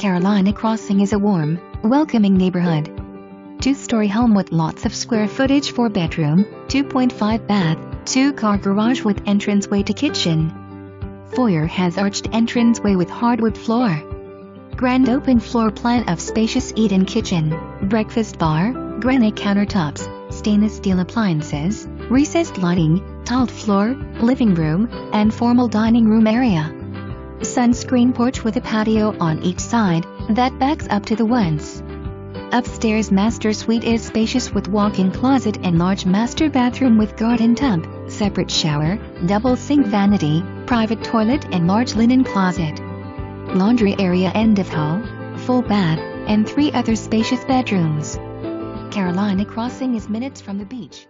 Carolina Crossing is a warm, welcoming neighborhood. Two-story home with lots of square footage, 4-bedroom, 2.5 bath, 2-car garage with entranceway to kitchen. Foyer has arched entranceway with hardwood floor. Grand open floor plan of spacious eat-in kitchen, breakfast bar, granite countertops, stainless steel appliances, recessed lighting, tiled floor, living room, and formal dining room area. Screen porch with a patio on each side that backs up to the once. Upstairs master suite is spacious with walk-in closet and large master bathroom with garden tub, separate shower, double sink, vanity, private toilet and large linen closet. Laundry area, end of hall, full bath, and 3 other spacious bedrooms. Carolina Crossing is minutes from the beach.